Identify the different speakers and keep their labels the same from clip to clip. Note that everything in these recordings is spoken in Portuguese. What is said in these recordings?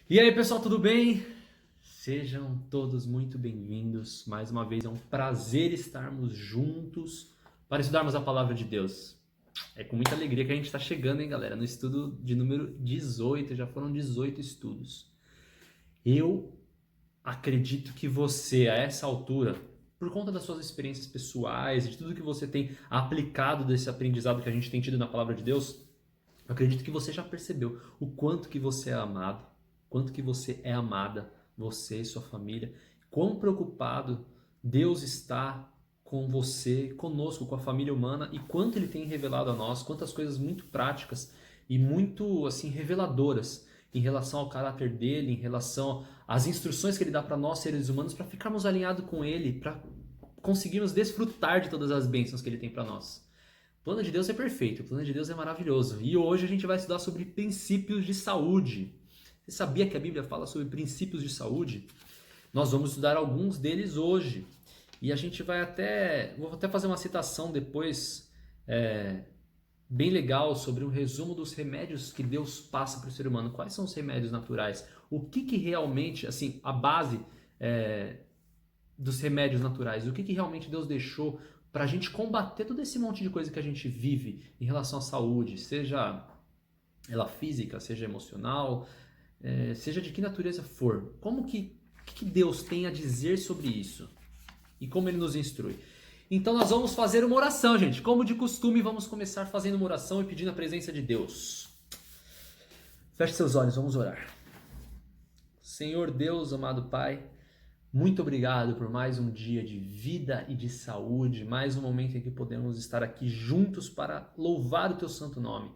Speaker 1: E aí, pessoal, tudo bem? Sejam todos muito bem-vindos. Mais uma vez é um prazer estarmos juntos para estudarmos a palavra de Deus. É com muita alegria que a gente está chegando, hein, galera, no estudo de número 18. Já foram 18 estudos. Eu acredito que você, a essa altura, por conta das suas experiências pessoais, de tudo que você tem aplicado desse aprendizado que a gente tem tido na palavra de Deus, eu acredito que você já percebeu o quanto que você é amado, quanto que você é amada, você e sua família, quão preocupado Deus está com você, conosco, com a família humana e quanto Ele tem revelado a nós, quantas coisas muito práticas e muito assim reveladoras em relação ao caráter dele, em relação às instruções que Ele dá para nós seres humanos para ficarmos alinhados com Ele, para conseguirmos desfrutar de todas as bênçãos que Ele tem para nós. O plano de Deus é perfeito, o plano de Deus é maravilhoso. E hoje a gente vai estudar sobre princípios de saúde. Você sabia que a Bíblia fala sobre princípios de saúde? Nós vamos estudar alguns deles hoje. E a gente vai vou até fazer uma citação depois, bem legal, sobre um resumo dos remédios que Deus passa para o ser humano. Quais são os remédios naturais? O que realmente, assim, a base dos remédios naturais? O que realmente Deus deixou para a gente combater todo esse monte de coisa que a gente vive em relação à saúde, seja ela física, seja emocional, seja de que natureza for. Que Deus tem a dizer sobre isso? E como Ele nos instrui? Então nós vamos fazer uma oração, gente. Como de costume, vamos começar fazendo uma oração e pedindo a presença de Deus. Feche seus olhos, vamos orar. Senhor Deus, amado Pai, muito obrigado por mais um dia de vida e de saúde, mais um momento em que podemos estar aqui juntos para louvar o Teu santo nome.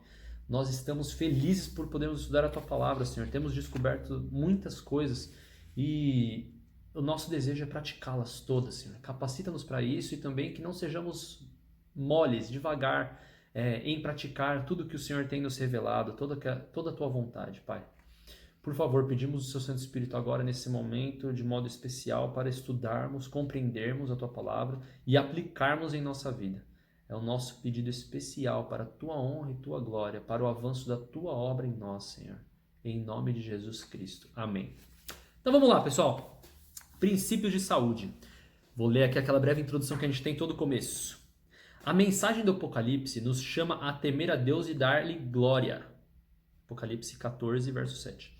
Speaker 1: Nós estamos felizes por podermos estudar a Tua palavra, Senhor. Temos descoberto muitas coisas e o nosso desejo é praticá-las todas, Senhor. Capacita-nos para isso e também que não sejamos moles, devagar, em praticar tudo que o Senhor tem nos revelado, toda a Tua vontade, Pai. Por favor, pedimos o Seu Santo Espírito agora, nesse momento, de modo especial, para estudarmos, compreendermos a Tua palavra e aplicarmos em nossa vida. É o nosso pedido especial para a Tua honra e Tua glória, para o avanço da Tua obra em nós, Senhor. Em nome de Jesus Cristo. Amém. Então vamos lá, pessoal. Princípios de saúde. Vou ler aqui aquela breve introdução que a gente tem todo o começo. A mensagem do Apocalipse nos chama a temer a Deus e dar-lhe glória. Apocalipse 14, verso 7.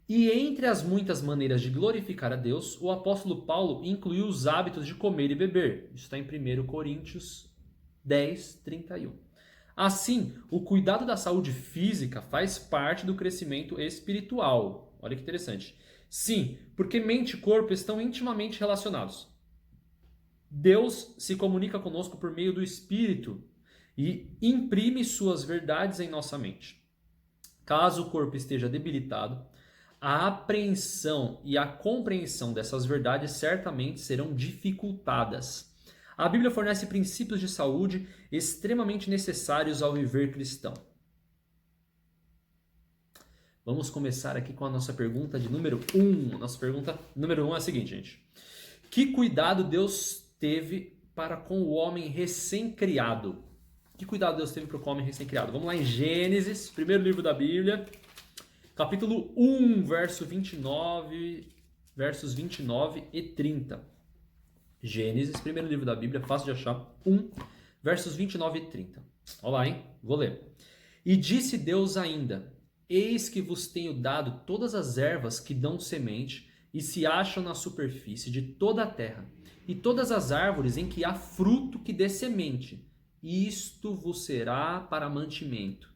Speaker 1: E entre as muitas maneiras de glorificar a Deus, o apóstolo Paulo incluiu os hábitos de comer e beber. Isso está em 1 Coríntios 10, 31. Assim, o cuidado da saúde física faz parte do crescimento espiritual. Olha que interessante. Sim, porque mente e corpo estão intimamente relacionados. Deus se comunica conosco por meio do Espírito e imprime suas verdades em nossa mente. Caso o corpo esteja debilitado, a apreensão e a compreensão dessas verdades certamente serão dificultadas. A Bíblia fornece princípios de saúde extremamente necessários ao viver cristão. Vamos começar aqui com a nossa pergunta de número 1. Nossa pergunta número 1 é a seguinte, gente. Que cuidado Deus teve para com o homem recém-criado? Que cuidado Deus teve para com o homem recém-criado? Vamos lá em Gênesis, primeiro livro da Bíblia, capítulo 1, versos 29 e 30. Gênesis, primeiro livro da Bíblia, fácil de achar, 1, versos 29 e 30. Olha lá, hein? Vou ler. E disse Deus ainda: Eis que vos tenho dado todas as ervas que dão semente e se acham na superfície de toda a terra, e todas as árvores em que há fruto que dê semente. Isto vos será para mantimento.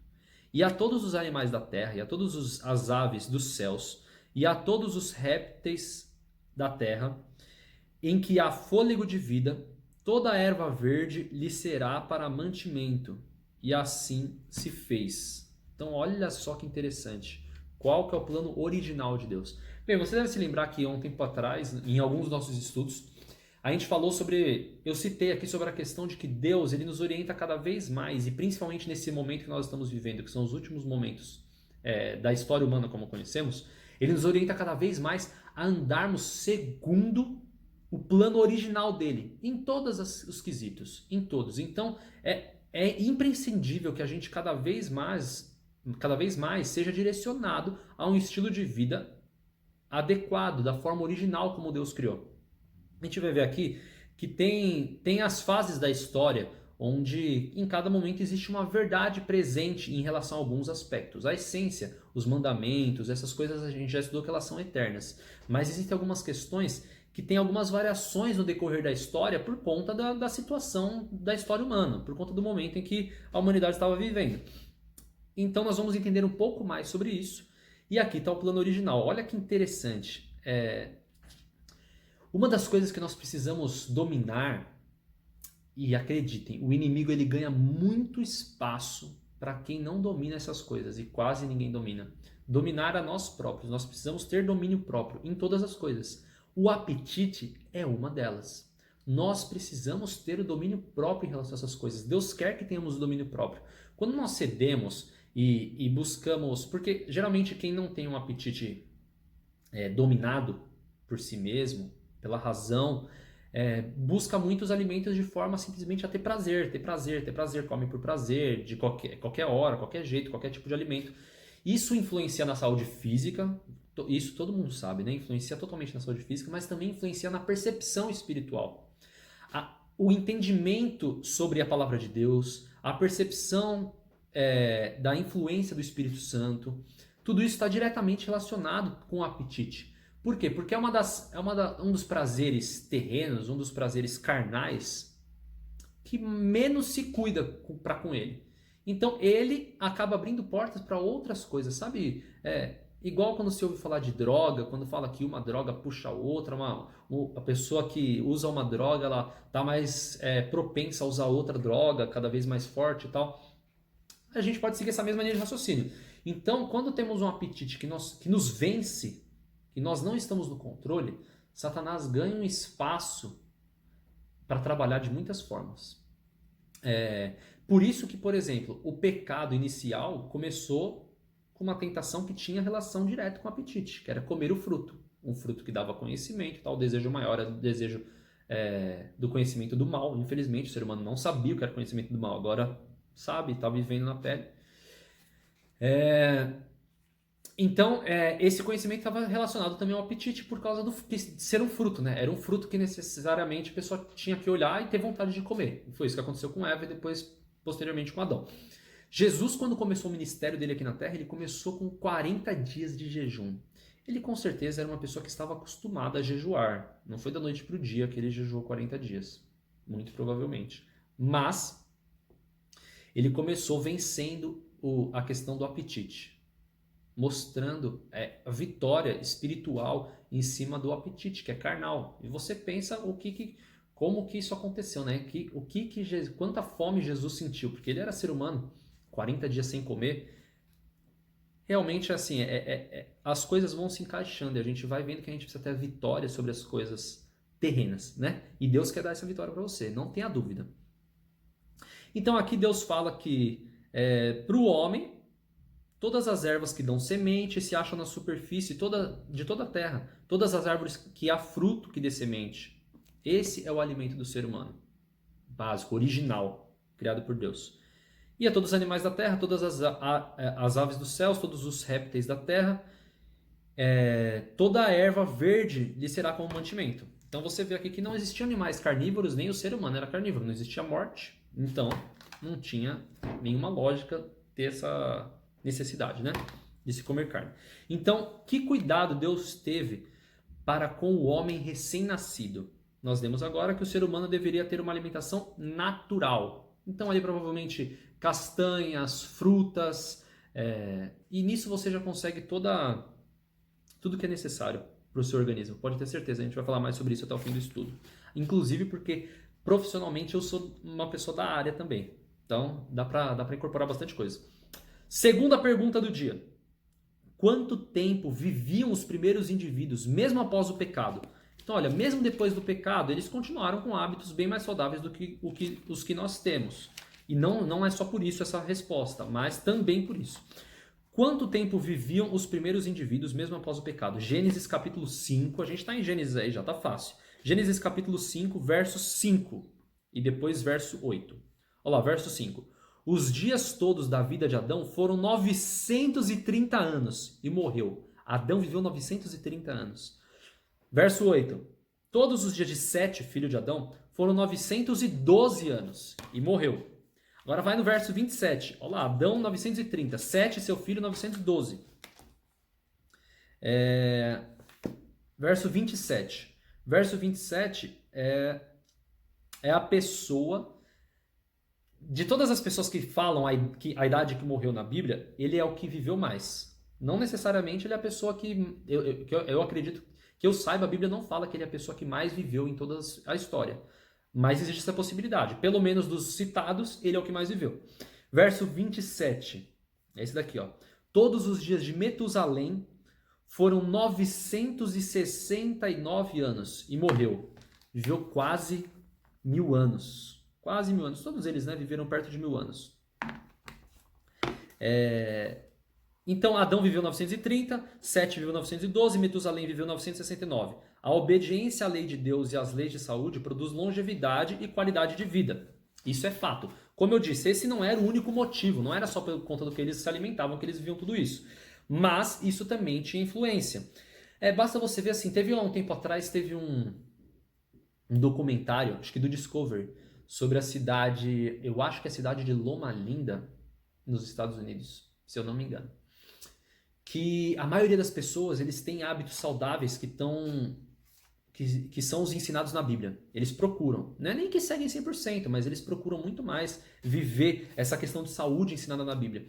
Speaker 1: E a todos os animais da terra, e a todas as aves dos céus, e a todos os répteis da terra, em que há fôlego de vida, toda a erva verde lhe será para mantimento. E assim se fez. Então olha só que interessante. Qual que é o plano original de Deus? Bem, você deve se lembrar que há um tempo atrás, em alguns dos nossos estudos, a gente falou sobre, eu citei aqui sobre a questão de que Deus, ele nos orienta cada vez mais, e principalmente nesse momento que nós estamos vivendo, que são os últimos momentos da história humana como conhecemos, ele nos orienta cada vez mais a andarmos segundo o plano original dele, em todos os quesitos, em todos. Então, é imprescindível que a gente cada vez mais seja direcionado a um estilo de vida adequado, da forma original como Deus criou. A gente vai ver aqui que tem as fases da história onde em cada momento existe uma verdade presente em relação a alguns aspectos. A essência, os mandamentos, essas coisas a gente já estudou que elas são eternas. Mas existem algumas questões que têm algumas variações no decorrer da história por conta da situação da história humana, por conta do momento em que a humanidade estava vivendo. Então nós vamos entender um pouco mais sobre isso. E aqui está o plano original. Olha que interessante. Uma das coisas que nós precisamos dominar, e acreditem, o inimigo ele ganha muito espaço para quem não domina essas coisas, e quase ninguém domina. Dominar a nós próprios. Nós precisamos ter domínio próprio em todas as coisas. O apetite é uma delas. Nós precisamos ter o domínio próprio em relação a essas coisas. Deus quer que tenhamos o domínio próprio. Quando nós cedemos e buscamos... Porque geralmente quem não tem um apetite dominado por si mesmo, pela razão, busca muitos alimentos de forma simplesmente a ter prazer, come por prazer, de qualquer hora, qualquer jeito, qualquer tipo de alimento. Isso influencia na saúde física, isso todo mundo sabe, né? Influencia totalmente na saúde física, mas também influencia na percepção espiritual. O entendimento sobre a palavra de Deus, a percepção da influência do Espírito Santo, tudo isso está diretamente relacionado com o apetite. Por quê? Porque um dos prazeres terrenos, um dos prazeres carnais, que menos se cuida para com ele. Então ele acaba abrindo portas para outras coisas, sabe? Igual quando se ouve falar de droga, quando fala que uma droga puxa a outra, a pessoa que usa uma droga, ela está mais propensa a usar outra droga, cada vez mais forte e tal. A gente pode seguir essa mesma linha de raciocínio. Então, quando temos um apetite que nos vence, e nós não estamos no controle, Satanás ganha um espaço para trabalhar de muitas formas. Por isso que, por exemplo, o pecado inicial começou com uma tentação que tinha relação direta com o apetite, que era comer o fruto. Um fruto que dava conhecimento, tal. O desejo maior era o desejo do conhecimento do mal. Infelizmente, o ser humano não sabia o que era conhecimento do mal, agora sabe, está vivendo na pele. Então, esse conhecimento estava relacionado também ao apetite por causa de ser um fruto, né? Era um fruto que necessariamente a pessoa tinha que olhar e ter vontade de comer. Foi isso que aconteceu com Eva e depois, posteriormente, com Adão. Jesus, quando começou o ministério dele aqui na Terra, ele começou com 40 dias de jejum. Ele, com certeza, era uma pessoa que estava acostumada a jejuar. Não foi da noite para o dia que ele jejuou 40 dias. Muito provavelmente. Mas, ele começou vencendo a questão do apetite, mostrando a vitória espiritual em cima do apetite, que é carnal. E você pensa como que isso aconteceu, né? Quanta fome Jesus sentiu, porque ele era ser humano, 40 dias sem comer. Realmente, assim, as coisas vão se encaixando e a gente vai vendo que a gente precisa ter a vitória sobre as coisas terrenas, né? E Deus quer dar essa vitória para você, não tenha dúvida. Então aqui Deus fala que para o homem, todas as ervas que dão semente se acham na superfície de toda a terra. Todas as árvores que há fruto que dê semente. Esse é o alimento do ser humano. Básico, original, criado por Deus. E a todos os animais da terra, todas as aves dos céus, todos os répteis da terra, toda a erva verde lhe será como mantimento. Então você vê aqui que não existiam animais carnívoros, nem o ser humano era carnívoro. Não existia morte. Então não tinha nenhuma lógica ter essa necessidade, né, de se comer carne. Então, que cuidado Deus teve para com o homem recém-nascido? Nós vemos agora que o ser humano deveria ter uma alimentação natural. Então, ali provavelmente castanhas, frutas, e nisso você já consegue tudo que é necessário para o seu organismo. Pode ter certeza, a gente vai falar mais sobre isso até o fim do estudo. Inclusive porque profissionalmente eu sou uma pessoa da área também. Então, dá para incorporar bastante coisa. Segunda pergunta do dia. Quanto tempo viviam os primeiros indivíduos, mesmo após o pecado? Então, olha, mesmo depois do pecado, eles continuaram com hábitos bem mais saudáveis do que os que nós temos. E não é só por isso essa resposta, mas também por isso. Quanto tempo viviam os primeiros indivíduos, mesmo após o pecado? Gênesis capítulo 5, a gente está em Gênesis aí, já está fácil. Gênesis capítulo 5, verso 5 e depois verso 8. Olha lá, verso 5. Os dias todos da vida de Adão foram 930 anos e morreu. Adão viveu 930 anos. Verso 8. Todos os dias de Sete, filho de Adão, foram 912 anos e morreu. Agora vai no verso 27. Olha lá, Adão 930, Sete, seu filho, 912. Verso 27. Verso 27 é a pessoa... De todas as pessoas que falam a idade que morreu na Bíblia, ele é o que viveu mais. Não necessariamente ele é a pessoa que... Eu acredito que eu saiba, a Bíblia não fala que ele é a pessoa que mais viveu em toda a história. Mas existe essa possibilidade. Pelo menos dos citados, ele é o que mais viveu. Verso 27. É esse daqui, ó. Todos os dias de Metusalém foram 969 anos e morreu. Viveu quase 1000 anos. Quase 1000 anos. Todos eles, né, viveram perto de 1000 anos. Então, Adão viveu 930, Sete viveu 912, Metusalém viveu 969. A obediência à lei de Deus e às leis de saúde produz longevidade e qualidade de vida. Isso é fato. Como eu disse, esse não era o único motivo. Não era só por conta do que eles se alimentavam que eles viviam tudo isso. Mas isso também tinha influência. Basta você ver assim, teve há um tempo atrás, teve um documentário, acho que do Discovery, sobre a cidade, eu acho que é a cidade de Loma Linda, nos Estados Unidos, se eu não me engano. Que a maioria das pessoas, eles têm hábitos saudáveis que são os ensinados na Bíblia. Eles procuram, não é nem que seguem 100%, mas eles procuram muito mais viver essa questão de saúde ensinada na Bíblia.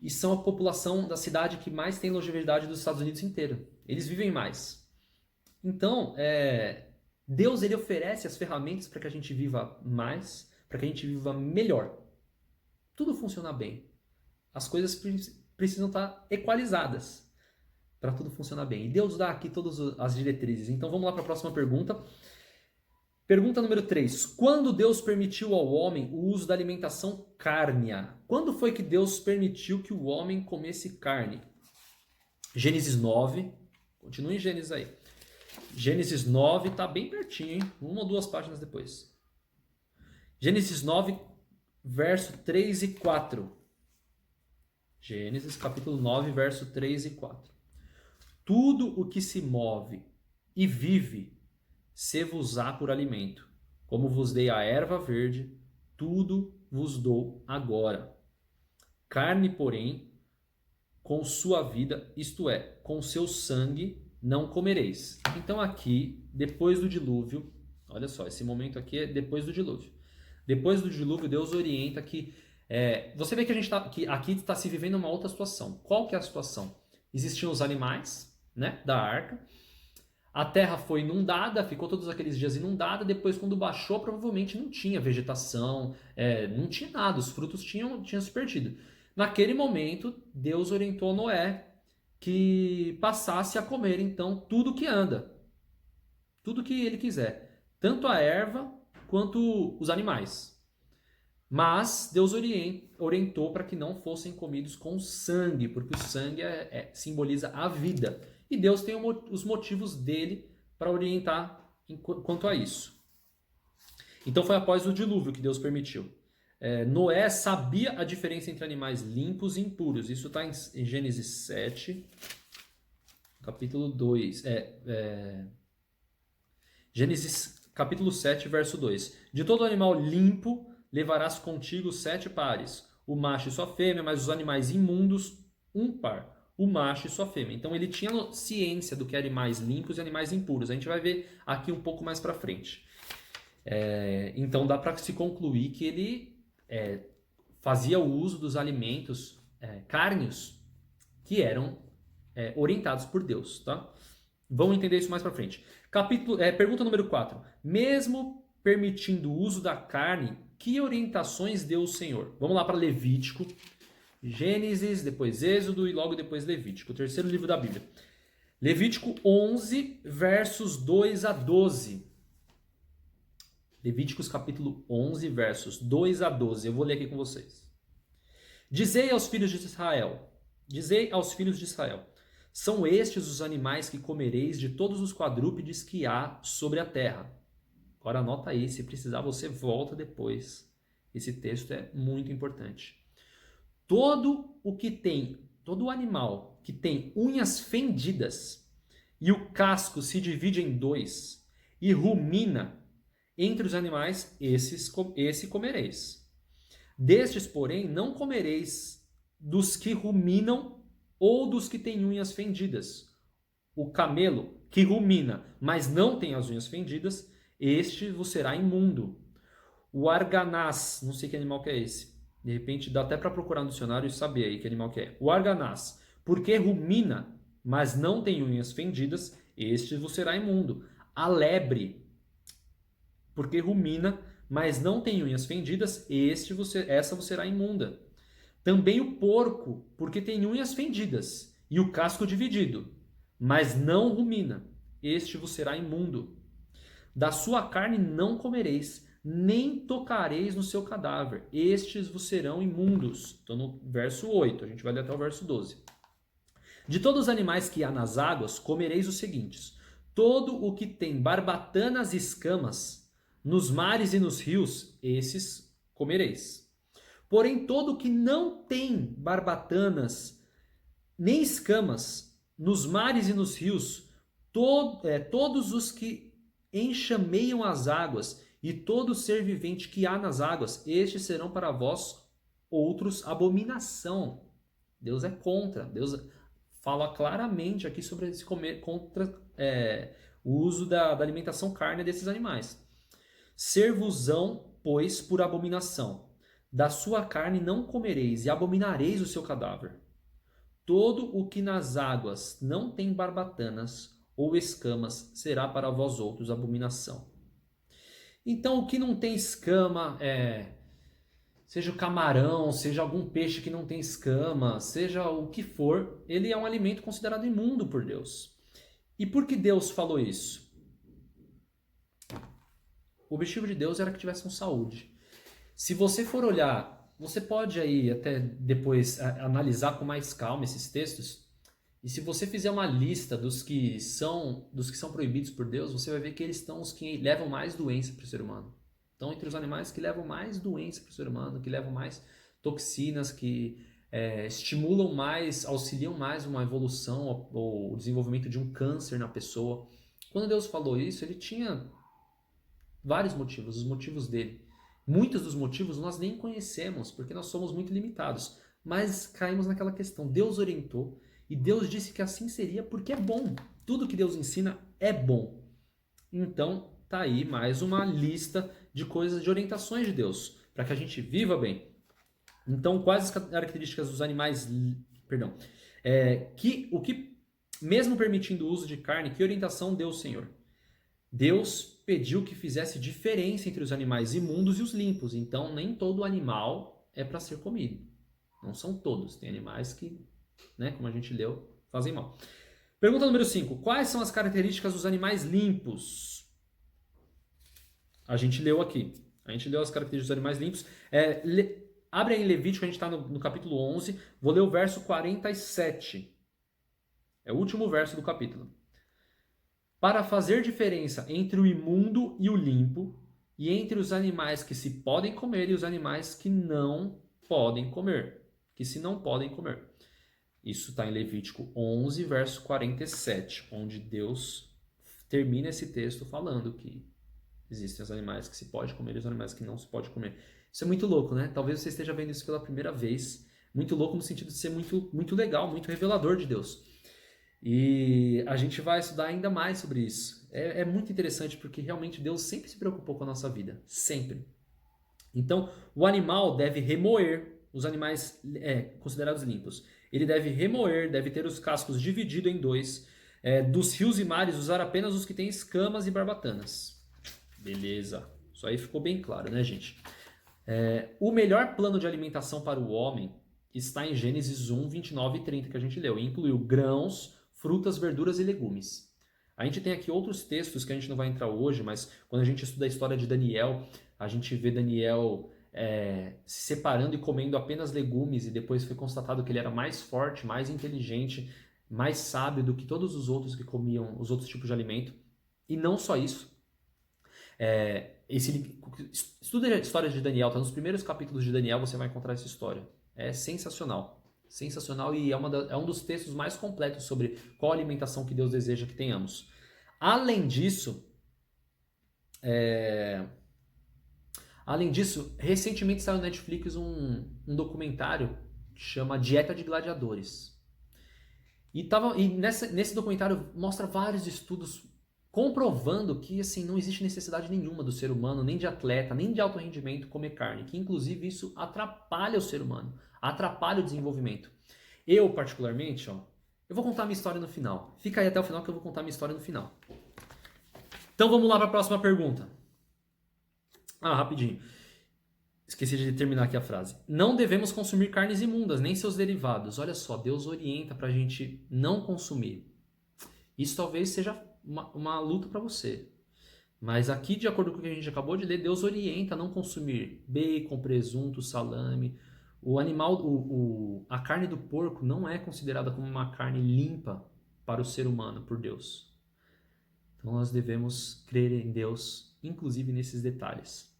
Speaker 1: E são a população da cidade que mais tem longevidade dos Estados Unidos inteiro. Eles vivem mais. Então, Deus, ele oferece as ferramentas para que a gente viva mais, para que a gente viva melhor. Tudo funciona bem. As coisas precisam estar equalizadas para tudo funcionar bem. E Deus dá aqui todas as diretrizes. Então vamos lá para a próxima pergunta. Pergunta número 3. Quando Deus permitiu ao homem o uso da alimentação cárnea? Quando foi que Deus permitiu que o homem comesse carne? Gênesis 9. Continue em Gênesis aí. Gênesis 9 está bem pertinho, hein? 1 ou 2 páginas depois. Gênesis 9, verso 3 e 4. Gênesis capítulo 9, verso 3 e 4. Tudo o que se move e vive, se-vos-á por alimento. Como vos dei a erva verde, tudo vos dou agora. Carne, porém, com sua vida, isto é, com seu sangue, não comereis. Então aqui, depois do dilúvio, olha só, esse momento aqui é depois do dilúvio. Depois do dilúvio, Deus orienta que... você vê que aqui está se vivendo uma outra situação. Qual que é a situação? Existiam os animais, né, da arca. A terra foi inundada, ficou todos aqueles dias inundada. Depois, quando baixou, provavelmente não tinha vegetação, não tinha nada. Os frutos tinham se perdido. Naquele momento, Deus orientou Noé que passasse a comer, então, tudo que anda. Tudo que ele quiser. Tanto a erva quanto os animais. Mas Deus orientou para que não fossem comidos com sangue, porque o sangue simboliza a vida. E Deus tem os motivos dele para orientar quanto a isso. Então foi após o dilúvio que Deus permitiu. Noé sabia a diferença entre animais limpos e impuros. Isso está em Gênesis 7, capítulo 2. Gênesis capítulo 7, verso 2. De todo animal limpo levarás contigo 7 pares, o macho e sua fêmea, mas os animais imundos, um par, o macho e sua fêmea. Então ele tinha ciência do que eram animais limpos e animais impuros. A gente vai ver aqui um pouco mais para frente. Então dá para se concluir que ele fazia o uso dos alimentos cárneos que eram orientados por Deus, tá? Vamos entender isso mais para frente. Pergunta número 4. Mesmo permitindo o uso da carne, que orientações deu o Senhor? Vamos lá para Levítico, Gênesis, depois Êxodo e logo depois Levítico, o terceiro livro da Bíblia. Levítico 11, versos 2 a 12. Levíticos capítulo 11, versos 2 a 12. Eu vou ler aqui com vocês. Dizei aos filhos de Israel, são estes os animais que comereis de todos os quadrúpedes que há sobre a terra. Agora anota aí, se precisar você volta depois. Esse texto é muito importante. Todo animal que tem unhas fendidas, e o casco se divide em dois, e rumina entre os animais, esse comereis. Destes, porém, não comereis dos que ruminam ou dos que têm unhas fendidas. O camelo que rumina, mas não tem as unhas fendidas, este vos será imundo. O arganaz, não sei que animal que é esse. De repente dá até para procurar no dicionário e saber aí que animal que é. O arganaz, porque rumina, mas não tem unhas fendidas, este vos será imundo. A lebre, porque rumina, mas não tem unhas fendidas, essa vos será imunda. Também o porco, porque tem unhas fendidas, e o casco dividido, mas não rumina, este vos será imundo. Da sua carne não comereis, nem tocareis no seu cadáver, estes vos serão imundos. Estou no verso 8, a gente vai ler até o verso 12. De todos os animais que há nas águas, comereis os seguintes: todo o que tem barbatanas e escamas, nos mares e nos rios, esses comereis. Porém, todo o que não tem barbatanas nem escamas, nos mares e nos rios, todos os que enxameiam as águas e todo ser vivente que há nas águas, estes serão para vós outros abominação. Deus é contra. Deus fala claramente aqui sobre esse contra o uso da alimentação carne desses animais. Ser-vos-ão, pois, por abominação. Da sua carne não comereis e abominareis o seu cadáver. Todo o que nas águas não tem barbatanas ou escamas será para vós outros abominação. Então, o que não tem escama, seja o camarão, seja algum peixe que não tem escama, seja o que for, ele é um alimento considerado imundo por Deus. E por que Deus falou isso? O objetivo de Deus era que tivessem saúde. Se você for olhar, você pode aí até depois analisar com mais calma esses textos. E se você fizer uma lista dos que são proibidos por Deus, você vai ver que eles estão os que levam mais doença para o ser humano. Estão entre os animais que levam mais doença para o ser humano, que levam mais toxinas, que estimulam mais, auxiliam mais uma evolução ou o desenvolvimento de um câncer na pessoa. Quando Deus falou isso, ele tinha vários motivos, os motivos dele. Muitos dos motivos nós nem conhecemos, porque nós somos muito limitados. Mas caímos naquela questão. Deus orientou e Deus disse que assim seria porque é bom. Tudo que Deus ensina é bom. Então, tá aí mais uma lista de coisas, de orientações de Deus, para que a gente viva bem. Então, quais as características dos animais... Perdão. Mesmo permitindo o uso de carne, que orientação deu o Senhor? Deus pediu que fizesse diferença entre os animais imundos e os limpos. Então, nem todo animal é para ser comido. Não são todos. Tem animais que, como a gente leu, fazem mal. Pergunta número 5. Quais são as características dos animais limpos? A gente leu aqui. A gente leu as características dos animais limpos. Abre aí em Levítico, a gente está no capítulo 11. Vou ler o verso 47. É o último verso do capítulo. Para fazer diferença entre o imundo e o limpo, e entre os animais que se podem comer e os animais que não podem comer. Que se não podem comer. Isso está em Levítico 11, verso 47, onde Deus termina esse texto falando que existem os animais que se pode comer e os animais que não se pode comer. Isso é muito louco, né? Talvez você esteja vendo isso pela primeira vez. Muito louco no sentido de ser muito, muito legal, muito revelador de Deus. E a gente vai estudar ainda mais sobre isso. É muito interessante porque realmente Deus sempre se preocupou com a nossa vida. Sempre. Então, o animal deve remoer os animais considerados limpos. Ele deve remoer, deve ter os cascos divididos em dois. Dos rios e mares, usar apenas os que têm escamas e barbatanas. Beleza. Isso aí ficou bem claro, né, gente? O melhor plano de alimentação para o homem está em Gênesis 1, 29 e 30, que a gente leu. E incluiu grãos, frutas, verduras e legumes. A gente tem aqui outros textos que a gente não vai entrar hoje, mas quando a gente estuda a história de Daniel, a gente vê Daniel se separando e comendo apenas legumes, e depois foi constatado que ele era mais forte, mais inteligente, mais sábio do que todos os outros que comiam os outros tipos de alimento. E não só isso. Estuda a história de Daniel, tá nos primeiros capítulos de Daniel, você vai encontrar essa história. É sensacional. Sensacional, e é um dos textos mais completos sobre qual alimentação que Deus deseja que tenhamos. Além disso, recentemente saiu no Netflix um documentário que chama Dieta de Gladiadores. E nesse documentário mostra vários estudos comprovando que assim, não existe necessidade nenhuma do ser humano, nem de atleta, nem de alto rendimento, comer carne. Que inclusive isso atrapalha o ser humano, atrapalha o desenvolvimento. Eu, particularmente, eu vou contar minha história no final. Fica aí até o final que eu vou contar minha história no final. Então vamos lá para a próxima pergunta. Rapidinho. Esqueci de terminar aqui a frase. Não devemos consumir carnes imundas, nem seus derivados. Olha só, Deus orienta para a gente não consumir. Isso talvez seja uma luta para você. Mas aqui, de acordo com o que a gente acabou de ler, Deus orienta a não consumir bacon, presunto, salame. O animal, a carne do porco não é considerada como uma carne limpa para o ser humano por Deus. Então nós devemos crer em Deus, inclusive nesses detalhes.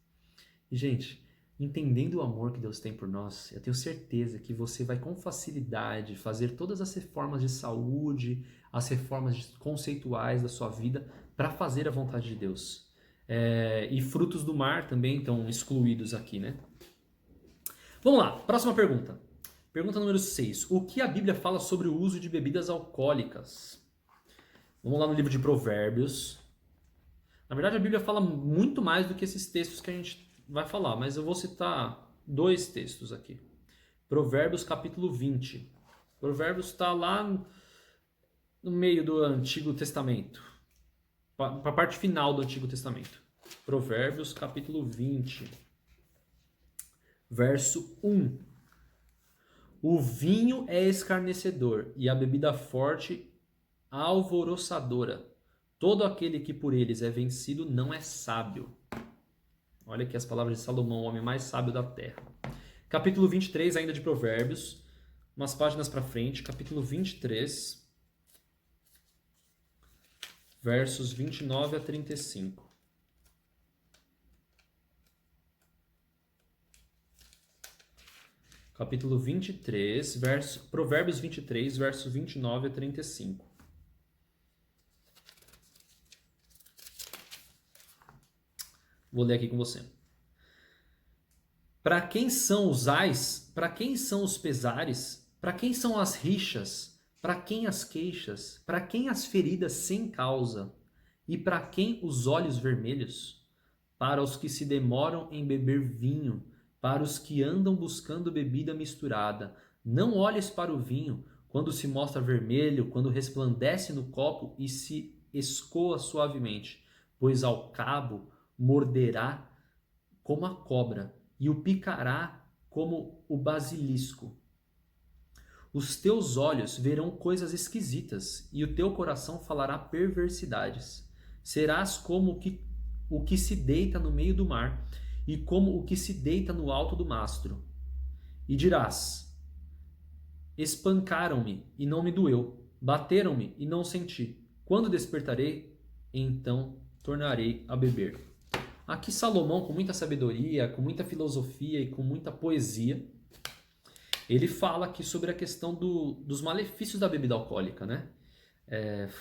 Speaker 1: E, gente, entendendo o amor que Deus tem por nós, eu tenho certeza que você vai com facilidade fazer todas as reformas de saúde, as reformas conceituais da sua vida para fazer a vontade de Deus. E frutos do mar também estão excluídos aqui, né? Vamos lá, próxima pergunta. Pergunta número 6. O que a Bíblia fala sobre o uso de bebidas alcoólicas? Vamos lá no livro de Provérbios. Na verdade, a Bíblia fala muito mais do que esses textos que a gente vai falar, mas eu vou citar 2 textos aqui. Provérbios capítulo 20. Provérbios está lá no meio do Antigo Testamento, para a parte final do Antigo Testamento. Provérbios capítulo 20, verso 1. O vinho é escarnecedor e a bebida forte alvoroçadora. Todo aquele que por eles é vencido não é sábio. Olha aqui as palavras de Salomão, o homem mais sábio da terra. Capítulo 23, ainda de Provérbios, umas páginas para frente, capítulo 23, versos 29 a 35. Capítulo 23, Provérbios 23, versos 29 a 35. Vou ler aqui com você. Para quem são os ais? Para quem são os pesares? Para quem são as rixas? Para quem as queixas? Para quem as feridas sem causa? E para quem os olhos vermelhos? Para os que se demoram em beber vinho, para os que andam buscando bebida misturada. Não olhes para o vinho, quando se mostra vermelho, quando resplandece no copo e se escoa suavemente, pois ao cabo morderá como a cobra e o picará como o basilisco. Os teus olhos verão coisas esquisitas e o teu coração falará perversidades. Serás como o que se deita no meio do mar e como o que se deita no alto do mastro. E dirás: espancaram-me e não me doeu, bateram-me e não senti. Quando despertarei, então tornarei a beber. Aqui Salomão, com muita sabedoria, com muita filosofia e com muita poesia, ele fala aqui sobre a questão dos malefícios da bebida alcoólica, né?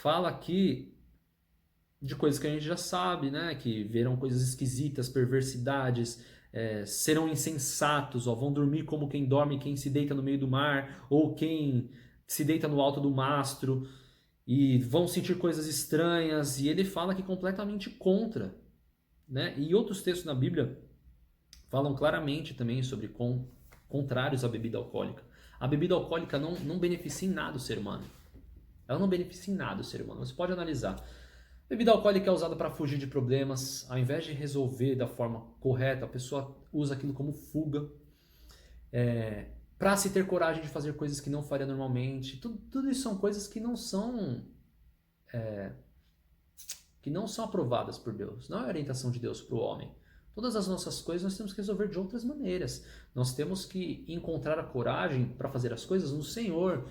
Speaker 1: Fala aqui de coisas que a gente já sabe, né? Que verão coisas esquisitas, perversidades, serão insensatos, vão dormir como quem dorme, quem se deita no meio do mar, ou quem se deita no alto do mastro, e vão sentir coisas estranhas, e ele fala aqui completamente contra, né? E outros textos na Bíblia falam claramente também sobre contrários à bebida alcoólica. A bebida alcoólica não beneficia em nada o ser humano. Ela não beneficia em nada o ser humano. Você pode analisar. A bebida alcoólica é usada para fugir de problemas. Ao invés de resolver da forma correta, a pessoa usa aquilo como fuga. Para se ter coragem de fazer coisas que não faria normalmente. Tudo isso são coisas que não são aprovadas por Deus. Não é a orientação de Deus para o homem. Todas as nossas coisas nós temos que resolver de outras maneiras. Nós temos que encontrar a coragem para fazer as coisas no Senhor.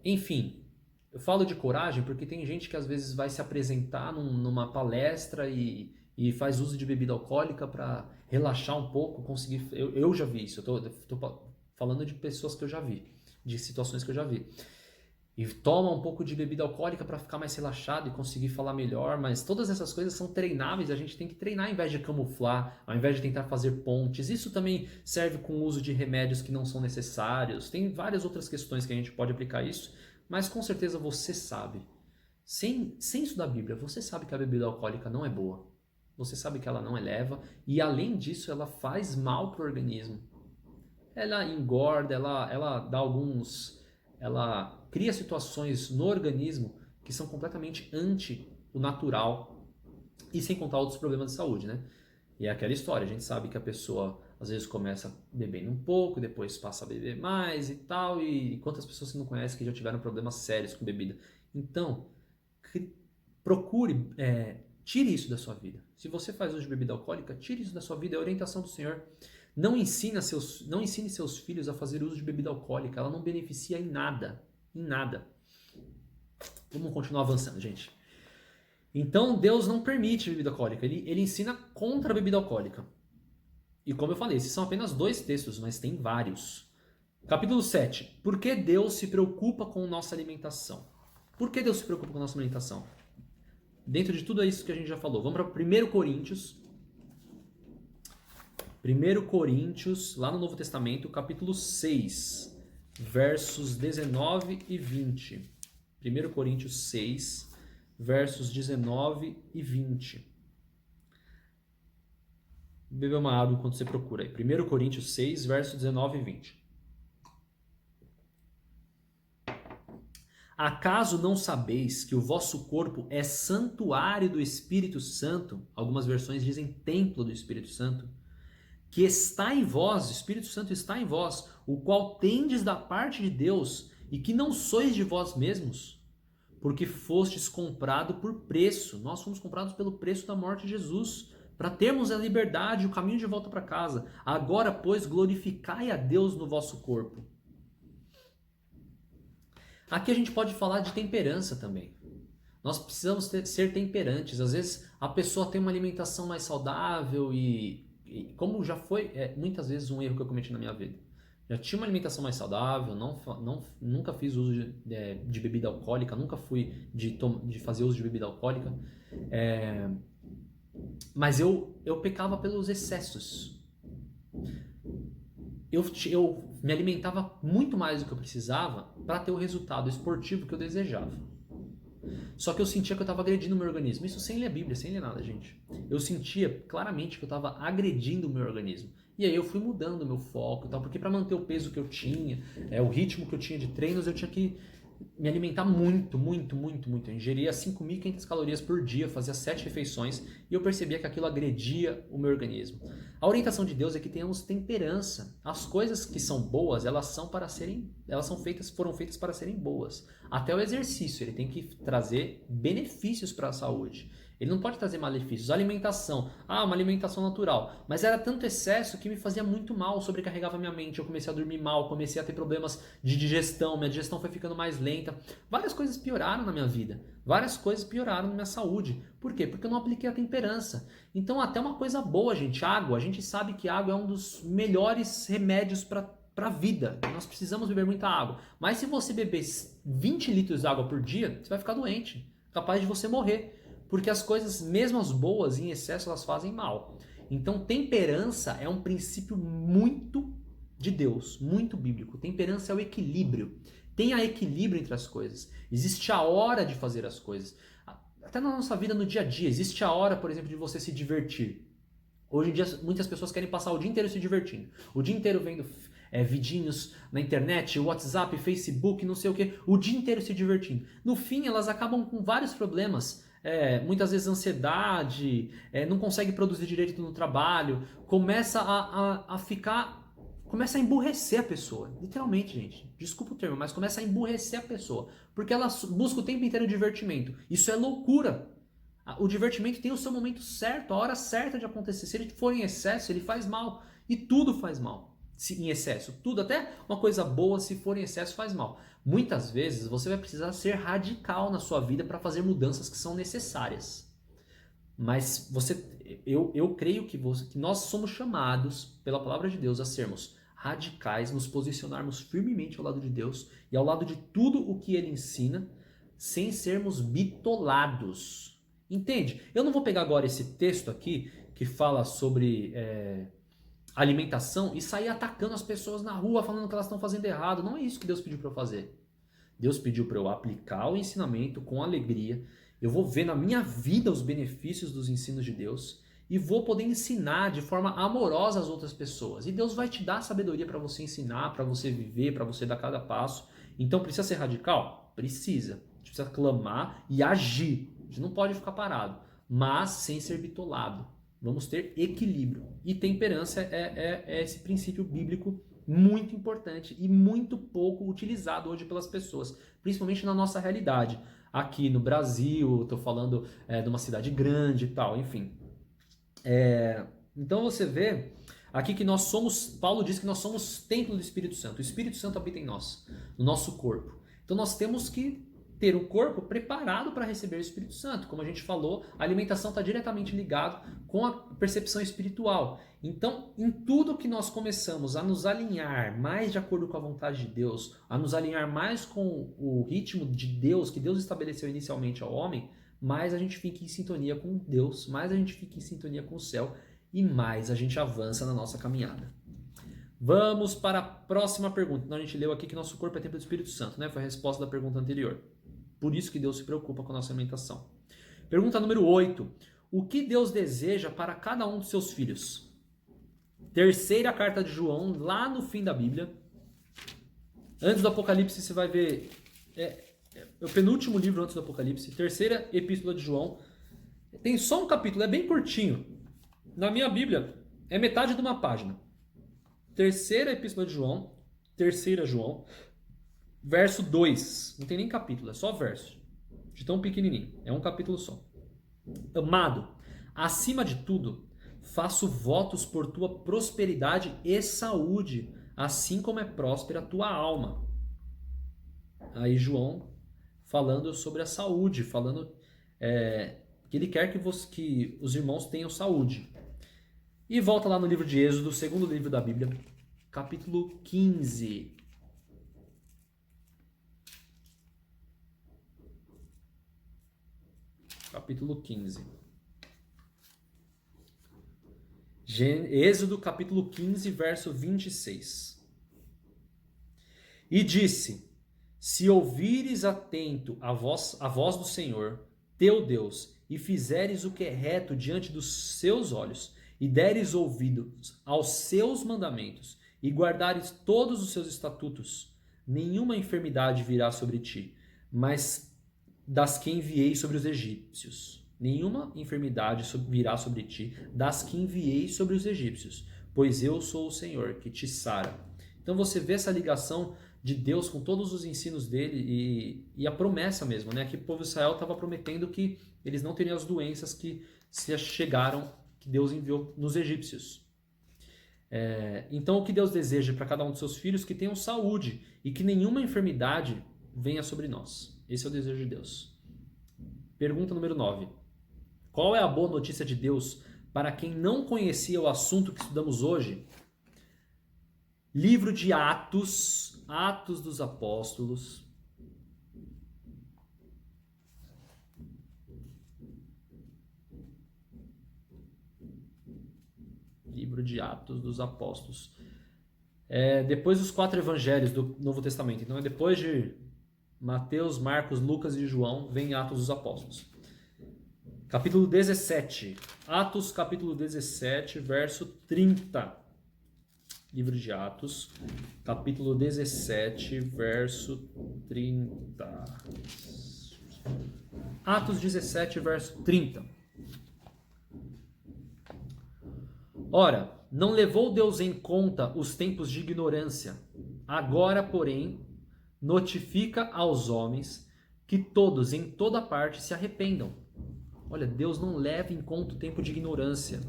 Speaker 1: Enfim, eu falo de coragem porque tem gente que às vezes vai se apresentar numa palestra e faz uso de bebida alcoólica para relaxar um pouco, conseguir... Eu já vi isso, eu tô falando de pessoas que eu já vi, de situações que eu já vi. E toma um pouco de bebida alcoólica para ficar mais relaxado e conseguir falar melhor, mas todas essas coisas são treináveis, a gente tem que treinar ao invés de camuflar, ao invés de tentar fazer pontes. Isso também serve com o uso de remédios que não são necessários. Tem várias outras questões que a gente pode aplicar isso, mas com certeza você sabe. Sem estudar a Bíblia, você sabe que a bebida alcoólica não é boa. Você sabe que ela não eleva e, além disso, ela faz mal para o organismo. Ela engorda, ela dá ela cria situações no organismo que são completamente anti o natural, e sem contar outros problemas de saúde, né? E é aquela história, a gente sabe que a pessoa às vezes começa bebendo um pouco, depois passa a beber mais e tal, e quantas pessoas você não conhece que já tiveram problemas sérios com bebida. Então, procure, tire isso da sua vida. Se você faz uso de bebida alcoólica, tire isso da sua vida, é a orientação do Senhor. Não ensine seus filhos a fazer uso de bebida alcoólica, ela não beneficia em nada. Em nada. Vamos continuar avançando, gente. Então, Deus não permite bebida alcoólica, ele ensina contra a bebida alcoólica. E como eu falei, esses são apenas 2 textos, mas tem vários. Capítulo 7. Por que Deus se preocupa com nossa alimentação? Por que Deus se preocupa com nossa alimentação? Dentro de tudo isso que a gente já falou, vamos para 1 Coríntios. 1 Coríntios, lá no Novo Testamento, capítulo 6, versos 19 e 20. 1 Coríntios 6, versos 19 e 20. Beba uma água enquanto você procura aí. 1 Coríntios 6, versos 19 e 20. Acaso não sabeis que o vosso corpo é santuário do Espírito Santo? Algumas versões dizem templo do Espírito Santo. Que está em vós, o Espírito Santo está em vós, o qual tendes da parte de Deus, e que não sois de vós mesmos, porque fostes comprado por preço. Nós fomos comprados pelo preço da morte de Jesus, para termos a liberdade e o caminho de volta para casa. Agora, pois, glorificai a Deus no vosso corpo. Aqui a gente pode falar de temperança também. Nós precisamos ser temperantes. Às vezes a pessoa tem uma alimentação mais saudável e como já foi muitas vezes um erro que eu cometi na minha vida. Já tinha uma alimentação mais saudável, nunca fiz uso de bebida alcoólica, nunca fui de fazer uso de bebida alcoólica, mas eu pecava pelos excessos. Eu me alimentava muito mais do que eu precisava para ter o resultado esportivo que eu desejava. Só que eu sentia que eu estava agredindo o meu organismo. Isso sem ler a Bíblia, sem ler nada, gente. Eu sentia claramente que eu estava agredindo o meu organismo. E aí eu fui mudando o meu foco e tal, porque para manter o peso que eu tinha, o ritmo que eu tinha de treinos, eu tinha que me alimentar muito. Eu ingeria 5.500 calorias por dia, fazia 7 refeições e eu percebia que aquilo agredia o meu organismo. A orientação de Deus é que tenhamos temperança. As coisas que são boas, foram feitas para serem boas. Até o exercício, ele tem que trazer benefícios para a saúde. Ele não pode trazer malefícios. A alimentação, uma alimentação natural. Mas era tanto excesso que me fazia muito mal, sobrecarregava minha mente. Eu comecei a dormir mal, comecei a ter problemas de digestão, minha digestão foi ficando mais lenta. Várias coisas pioraram na minha vida. Várias coisas pioraram na minha saúde. Por quê? Porque eu não apliquei a temperança. Então até uma coisa boa, gente, água. A gente sabe que água é um dos melhores remédios para a vida. Nós precisamos beber muita água. Mas se você beber 20 litros de água por dia, você vai ficar doente. Capaz de você morrer. Porque as coisas, mesmo as boas, em excesso, elas fazem mal. Então, temperança é um princípio muito de Deus, muito bíblico. Temperança é o equilíbrio. Tenha equilíbrio entre as coisas. Existe a hora de fazer as coisas. Até na nossa vida, no dia a dia, existe a hora, por exemplo, de você se divertir. Hoje em dia, muitas pessoas querem passar o dia inteiro se divertindo. O dia inteiro vendo vidinhos na internet, WhatsApp, Facebook, não sei o que. O dia inteiro se divertindo. No fim, elas acabam com vários problemas. Muitas vezes ansiedade, não consegue produzir direito no trabalho, começa a emburrecer a pessoa, literalmente, gente, desculpa o termo, mas começa a emburrecer a pessoa, porque ela busca o tempo inteiro divertimento. Isso é loucura. O divertimento tem o seu momento certo, a hora certa de acontecer. Se ele for em excesso, ele faz mal, e tudo faz mal. Em excesso, tudo, até uma coisa boa, se for em excesso, faz mal. Muitas vezes você vai precisar ser radical na sua vida para fazer mudanças que são necessárias. Mas eu creio que nós somos chamados pela palavra de Deus a sermos radicais, nos posicionarmos firmemente ao lado de Deus e ao lado de tudo o que Ele ensina, sem sermos bitolados. Entende? Eu não vou pegar agora esse texto aqui, que fala sobre alimentação, e sair atacando as pessoas na rua, falando que elas estão fazendo errado. Não é isso que Deus pediu para eu fazer. Deus pediu para eu aplicar o ensinamento com alegria. Eu vou ver na minha vida os benefícios dos ensinos de Deus e vou poder ensinar de forma amorosa as outras pessoas. E Deus vai te dar sabedoria para você ensinar, para você viver, para você dar cada passo. Então precisa ser radical? Precisa. A gente precisa clamar e agir. A gente não pode ficar parado, mas sem ser bitolado. Vamos ter equilíbrio. E temperança é esse princípio bíblico muito importante e muito pouco utilizado hoje pelas pessoas, principalmente na nossa realidade. Aqui no Brasil, estou falando de uma cidade grande e tal, enfim. Então você vê aqui que nós somos, Paulo diz que nós somos templo do Espírito Santo. O Espírito Santo habita em nós, no nosso corpo. Então nós temos que ter o corpo preparado para receber o Espírito Santo. Como a gente falou, a alimentação está diretamente ligada com a percepção espiritual. Então, em tudo que nós começamos a nos alinhar mais de acordo com a vontade de Deus, a nos alinhar mais com o ritmo de Deus, que Deus estabeleceu inicialmente ao homem, mais a gente fica em sintonia com Deus, mais a gente fica em sintonia com o céu e mais a gente avança na nossa caminhada. Vamos para a próxima pergunta. Então, a gente leu aqui que nosso corpo é templo do Espírito Santo, né? Foi a resposta da pergunta anterior. Por isso que Deus se preocupa com a nossa alimentação. Pergunta número 8. O que Deus deseja para cada um dos seus filhos? Terceira carta de João, lá no fim da Bíblia. Antes do Apocalipse, você vai ver... É o penúltimo livro antes do Apocalipse. Terceira epístola de João. Tem só um capítulo, é bem curtinho. Na minha Bíblia, é metade de uma página. Terceira epístola de João. Terceira João. Verso 2, não tem nem capítulo, é só verso, de tão pequenininho, é um capítulo só. Amado, acima de tudo, faço votos por tua prosperidade e saúde, assim como é próspera a tua alma. Aí João falando sobre a saúde, falando que ele quer que os irmãos tenham saúde. E volta lá no livro de Êxodo, segundo livro da Bíblia, capítulo 15. Capítulo 15. Êxodo, capítulo 15, verso 26. E disse: se ouvires atento a voz do Senhor, teu Deus, e fizeres o que é reto diante dos seus olhos, e deres ouvidos aos seus mandamentos, e guardares todos os seus estatutos, nenhuma enfermidade virá sobre ti, mas das que enviei sobre os egípcios. Nenhuma enfermidade virá sobre ti, das que enviei sobre os egípcios, pois eu sou o Senhor que te sara. Então você vê essa ligação de Deus com todos os ensinos dele e a promessa mesmo, né? Que o povo de Israel estava prometendo que eles não teriam as doenças que se chegaram, que Deus enviou nos egípcios. Então o que Deus deseja para cada um dos seus filhos? Que tenham saúde e que nenhuma enfermidade venha sobre nós. Esse é o desejo de Deus. Pergunta número 9. Qual é a boa notícia de Deus para quem não conhecia o assunto que estudamos hoje? Livro de Atos, Atos dos Apóstolos. Livro de Atos dos Apóstolos. Depois dos 4 evangelhos do Novo Testamento. Então é depois de Mateus, Marcos, Lucas e João, vem Atos dos Apóstolos. Capítulo 17. Atos, capítulo 17, verso 30. Livro de Atos, capítulo 17, verso 30. Atos 17, verso 30. Ora, não levou Deus em conta os tempos de ignorância. Agora, porém, notifica aos homens que todos, em toda parte, se arrependam. Olha, Deus não leva em conta o tempo de ignorância.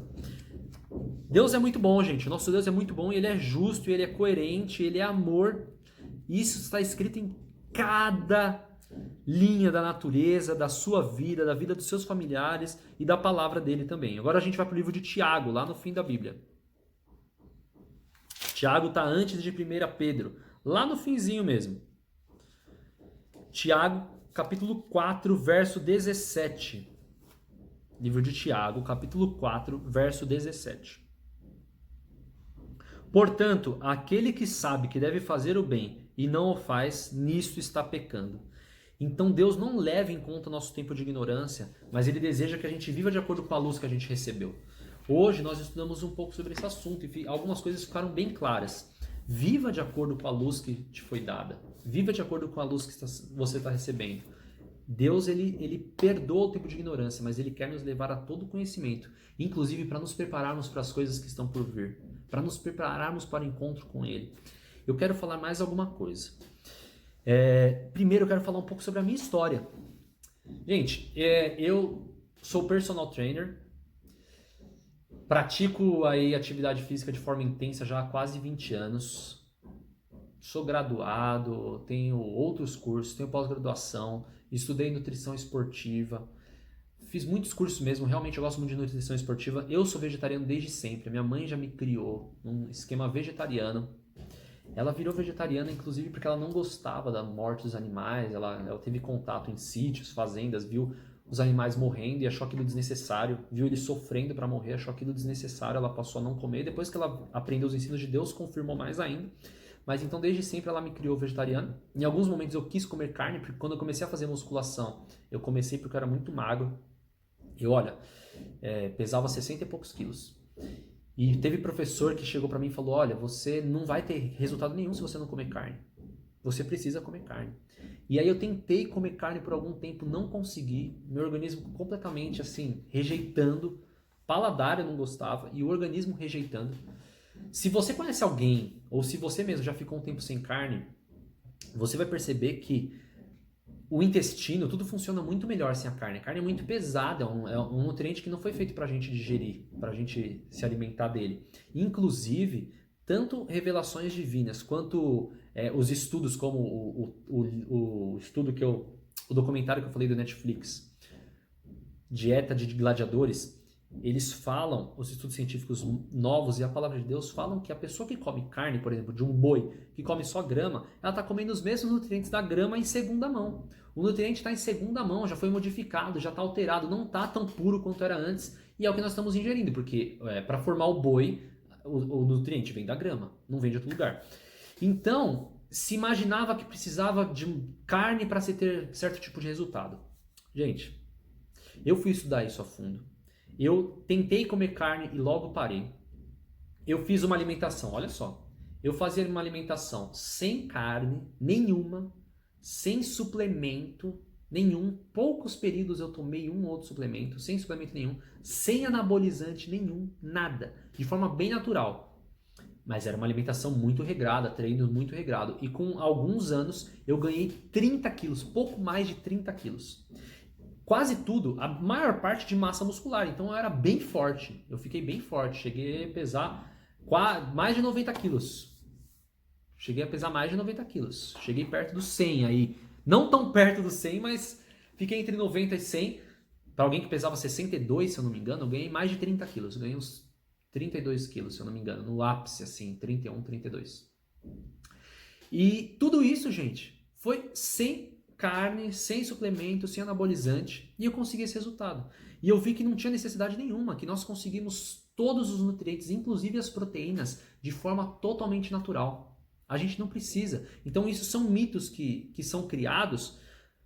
Speaker 1: Deus é muito bom, gente. Nosso Deus é muito bom e Ele é justo, Ele é coerente, Ele é amor. Isso está escrito em cada linha da natureza, da sua vida, da vida dos seus familiares e da palavra dele também. Agora a gente vai para o livro de Tiago, lá no fim da Bíblia. Tiago está antes de 1 Pedro, lá no finzinho mesmo. Tiago, capítulo 4, verso 17. Livro de Tiago, capítulo 4, verso 17. Portanto, aquele que sabe que deve fazer o bem e não o faz, nisto está pecando. Então Deus não leva em conta o nosso tempo de ignorância, mas Ele deseja que a gente viva de acordo com a luz que a gente recebeu. Hoje nós estudamos um pouco sobre esse assunto e algumas coisas ficaram bem claras. Viva de acordo com a luz que te foi dada. Viva de acordo com a luz que você está recebendo. Deus, ele perdoa o tempo de ignorância, mas Ele quer nos levar a todo conhecimento, inclusive para nos prepararmos para as coisas que estão por vir, para nos prepararmos para o encontro com Ele. Eu quero falar mais alguma coisa. Primeiro eu quero falar um pouco sobre a minha história. Gente, eu sou personal trainer, pratico aí atividade física de forma intensa já há quase 20 anos. Sou graduado, tenho outros cursos, tenho pós-graduação, estudei nutrição esportiva, fiz muitos cursos mesmo, realmente eu gosto muito de nutrição esportiva. Eu sou vegetariano desde sempre, minha mãe já me criou num esquema vegetariano. Ela virou vegetariana, inclusive, porque ela não gostava da morte dos animais, ela teve contato em sítios, fazendas, viu os animais morrendo e achou aquilo desnecessário, viu eles sofrendo para morrer, achou aquilo desnecessário, ela passou a não comer. Depois que ela aprendeu os ensinos de Deus, confirmou mais ainda. Mas então desde sempre ela me criou vegetariana. Em alguns momentos eu quis comer carne, porque quando eu comecei a fazer musculação, eu comecei porque eu era muito magro. Eu, pesava 60 e poucos quilos. E teve professor que chegou pra mim e falou, olha, você não vai ter resultado nenhum se você não comer carne. Você precisa comer carne. E aí eu tentei comer carne por algum tempo, não consegui. Meu organismo completamente assim, rejeitando. Paladar eu não gostava e o organismo rejeitando. Se você conhece alguém, ou se você mesmo já ficou um tempo sem carne, você vai perceber que o intestino, tudo funciona muito melhor sem a carne. A carne é muito pesada, é um nutriente que não foi feito pra gente digerir, pra gente se alimentar dele. Inclusive, tanto revelações divinas, quanto os estudos, como o estudo o documentário que eu falei do Netflix, Dieta de Gladiadores, eles falam, os estudos científicos novos e a palavra de Deus falam que a pessoa que come carne, por exemplo, de um boi, que come só grama, ela está comendo os mesmos nutrientes da grama em segunda mão. O nutriente está em segunda mão, já foi modificado, já está alterado, não está tão puro quanto era antes, e é o que nós estamos ingerindo, porque para formar o boi, o nutriente vem da grama, não vem de outro lugar. Então, se imaginava que precisava de carne para se ter certo tipo de resultado. Gente, eu fui estudar isso a fundo. Eu tentei comer carne e logo parei. Eu fiz uma alimentação, olha só. Eu fazia uma alimentação sem carne nenhuma, sem suplemento nenhum. Poucos períodos eu tomei um ou outro suplemento, sem suplemento nenhum, sem anabolizante nenhum, nada. De forma bem natural. Mas era uma alimentação muito regrada, treino muito regrado. E com alguns anos eu ganhei 30 quilos, pouco mais de 30 quilos. Quase tudo, a maior parte de massa muscular. Então eu era bem forte. Eu fiquei bem forte. Cheguei a pesar mais de 90 quilos. Cheguei a pesar mais de 90 quilos. Cheguei perto dos 100 aí. Não tão perto dos 100, mas fiquei entre 90 e 100. Para alguém que pesava 62, se eu não me engano, eu ganhei mais de 30 quilos. Eu ganhei uns 32 quilos, se eu não me engano. No ápice, assim, 31, 32. E tudo isso, gente, foi sem carne, sem suplemento, sem anabolizante, e eu consegui esse resultado. E eu vi que não tinha necessidade nenhuma, que nós conseguimos todos os nutrientes, inclusive as proteínas, de forma totalmente natural. A gente não precisa. Então isso são mitos que são criados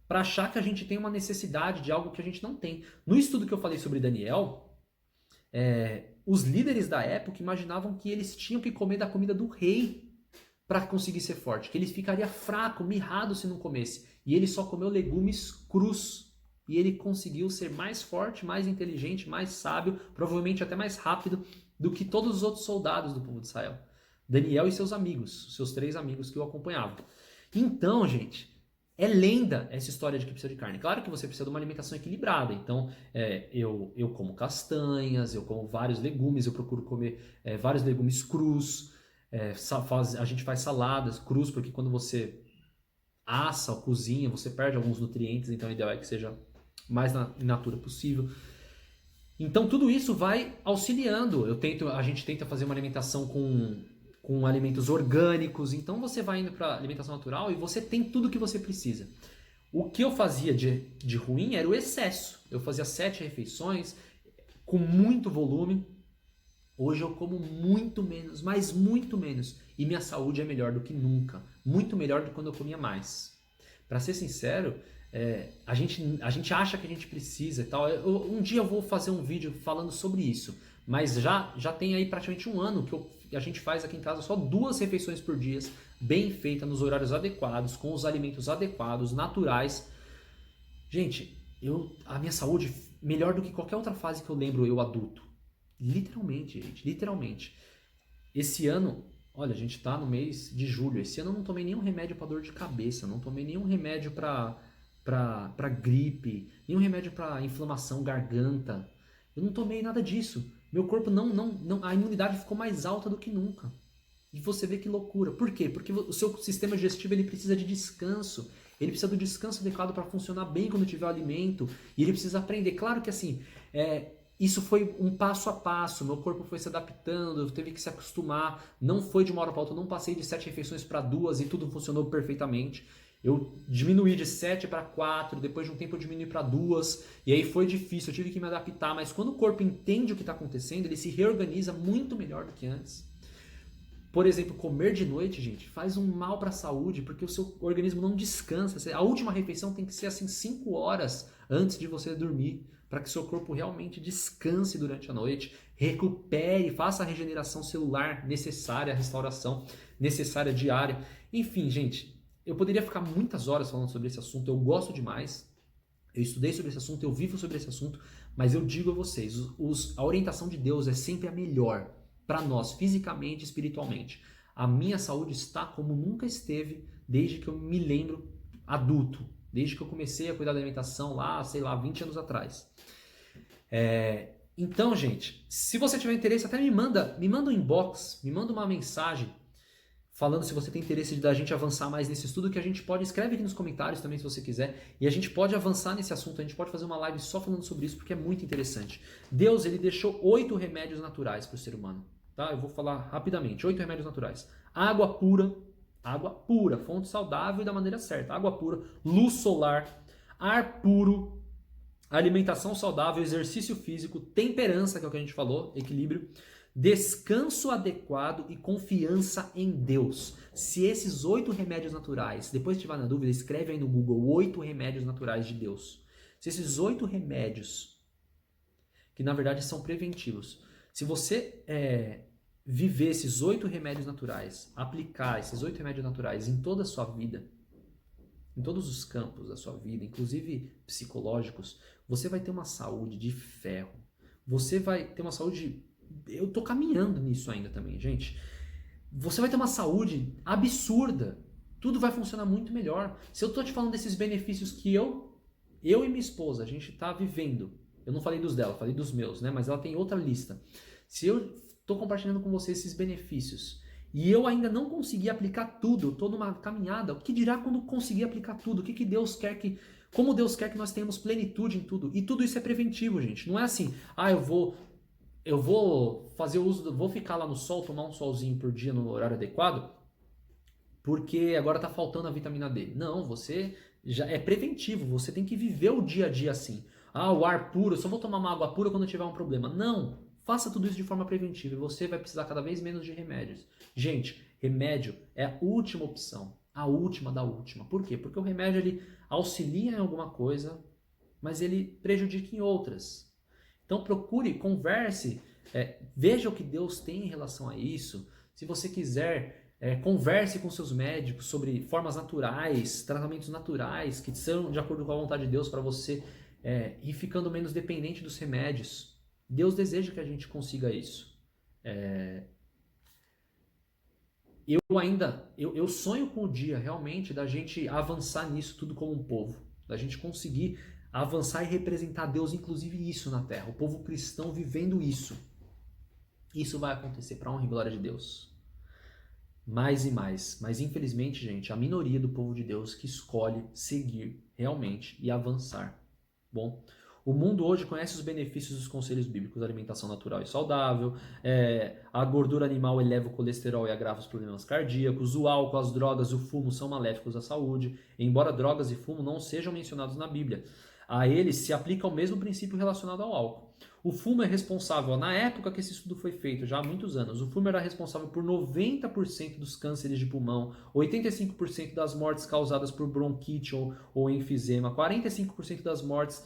Speaker 1: para achar que a gente tem uma necessidade de algo que a gente não tem. No estudo que eu falei sobre Daniel, os líderes da época imaginavam que eles tinham que comer da comida do rei para conseguir ser forte, que ele ficaria fraco, mirrado se não comesse. E ele só comeu legumes crus. E ele conseguiu ser mais forte, mais inteligente, mais sábio, provavelmente até mais rápido do que todos os outros soldados do povo de Israel. Daniel e seus amigos, seus 3 amigos que o acompanhavam. Então, gente, é lenda essa história de que precisa de carne. Claro que você precisa de uma alimentação equilibrada. Então, eu como castanhas, eu como vários legumes, eu procuro comer vários legumes crus. A gente faz saladas crus, porque quando você assa ou cozinha, você perde alguns nutrientes, então o ideal é que seja mais in natura possível. Então tudo isso vai auxiliando. A gente tenta fazer uma alimentação com com alimentos orgânicos. Então você vai indo para alimentação natural e você tem tudo que você precisa. O que eu fazia de ruim era o excesso. Eu fazia 7 refeições com muito volume. Hoje eu como muito menos, mas muito menos. E minha saúde é melhor do que nunca. Muito melhor do que quando eu comia mais. Para ser sincero, a gente acha que a gente precisa e tal. Um dia eu vou fazer um vídeo falando sobre isso. Mas já tem aí praticamente um ano que a gente faz aqui em casa só 2 refeições por dia, bem feitas, nos horários adequados, com os alimentos adequados, naturais. Gente, a minha saúde melhor do que qualquer outra fase que eu lembro eu adulto. Literalmente, gente, literalmente. Esse ano, olha, a gente tá no mês de julho. Esse ano eu não tomei nenhum remédio para dor de cabeça, não tomei nenhum remédio para gripe, nenhum remédio para inflamação, garganta. Eu não tomei nada disso. Meu corpo a imunidade ficou mais alta do que nunca. E você vê que loucura. Por quê? Porque o seu sistema digestivo ele precisa de descanso. Ele precisa do descanso adequado para funcionar bem quando tiver o alimento. E ele precisa aprender. Claro que assim, isso foi um passo a passo. Meu corpo foi se adaptando, teve que se acostumar. Não foi de uma hora para outra. Eu não passei de 7 refeições para 2 e tudo funcionou perfeitamente. Eu diminuí de 7 para 4, depois de um tempo eu diminui para 2, e aí foi difícil, eu tive que me adaptar, mas quando o corpo entende o que está acontecendo, ele se reorganiza muito melhor do que antes. Por exemplo, comer de noite, gente, faz um mal para a saúde, porque o seu organismo não descansa. A última refeição tem que ser assim 5 horas antes de você dormir, para que seu corpo realmente descanse durante a noite, recupere, faça a regeneração celular necessária, a restauração necessária diária. Enfim, gente, eu poderia ficar muitas horas falando sobre esse assunto, eu gosto demais, eu estudei sobre esse assunto, eu vivo sobre esse assunto, mas eu digo a vocês, a orientação de Deus é sempre a melhor para nós, fisicamente e espiritualmente. A minha saúde está como nunca esteve desde que eu me lembro adulto, desde que eu comecei a cuidar da alimentação lá, 20 anos atrás. Então, gente, se você tiver interesse, até me manda um inbox, me manda uma mensagem, falando se você tem interesse da gente avançar mais nesse estudo, que a gente pode, escreve aqui nos comentários também se você quiser, e a gente pode avançar nesse assunto, a gente pode fazer uma live só falando sobre isso, porque é muito interessante. Deus, ele deixou 8 remédios naturais para o ser humano, tá? Eu vou falar rapidamente, 8 remédios naturais. Água pura, fonte saudável e da maneira certa, água pura, luz solar, ar puro, alimentação saudável, exercício físico, temperança, que é o que a gente falou, equilíbrio, descanso adequado e confiança em Deus. Se esses 8 remédios naturais, depois que tiver na dúvida, escreve aí no Google 8 remédios naturais de Deus. Se esses 8 remédios, que na verdade são preventivos, se você viver esses 8 remédios naturais, aplicar esses 8 remédios naturais em toda a sua vida, em todos os campos da sua vida, inclusive psicológicos, você vai ter uma saúde de ferro. Você vai ter uma saúde... Eu tô caminhando nisso ainda também, gente. Você vai ter uma saúde absurda. Tudo vai funcionar muito melhor. Se eu tô te falando desses benefícios que eu e minha esposa, a gente tá vivendo. Eu não falei dos dela, falei dos meus, né? Mas ela tem outra lista. Se eu tô compartilhando com você esses benefícios e eu ainda não consegui aplicar tudo, eu tô numa caminhada, o que dirá quando conseguir aplicar tudo? O que Deus quer que... Como Deus quer que nós tenhamos plenitude em tudo? E tudo isso é preventivo, gente. Não é assim, eu vou fazer uso, vou ficar lá no sol, tomar um solzinho por dia no horário adequado, porque agora tá faltando a vitamina D. Não, você já é preventivo, você tem que viver o dia a dia assim. O ar puro, eu só vou tomar uma água pura quando tiver um problema. Não, faça tudo isso de forma preventiva e você vai precisar cada vez menos de remédios. Gente, remédio é a última opção, a última da última. Por quê? Porque o remédio ele auxilia em alguma coisa, mas ele prejudica em outras. Então procure, converse, veja o que Deus tem em relação a isso. Se você quiser, converse com seus médicos sobre formas naturais, tratamentos naturais, que são de acordo com a vontade de Deus para você ir ficando menos dependente dos remédios. Deus deseja que a gente consiga isso. Eu sonho com o dia realmente da gente avançar nisso tudo como um povo, da gente conseguir avançar e representar Deus, inclusive isso na Terra, o povo cristão vivendo isso. Isso vai acontecer para a honra e glória de Deus. Mais e mais. Mas infelizmente, gente, a minoria do povo de Deus que escolhe seguir realmente e avançar. Bom, O mundo hoje conhece os benefícios dos conselhos bíblicos, alimentação natural e saudável, a gordura animal eleva o colesterol e agrava os problemas cardíacos, o álcool, as drogas e o fumo são maléficos à saúde, embora drogas e fumo não sejam mencionados na Bíblia. A eles se aplica o mesmo princípio relacionado ao álcool. O fumo é responsável, na época que esse estudo foi feito, já há muitos anos, o fumo era responsável por 90% dos cânceres de pulmão, 85% das mortes causadas por bronquite ou enfisema, 45% das mortes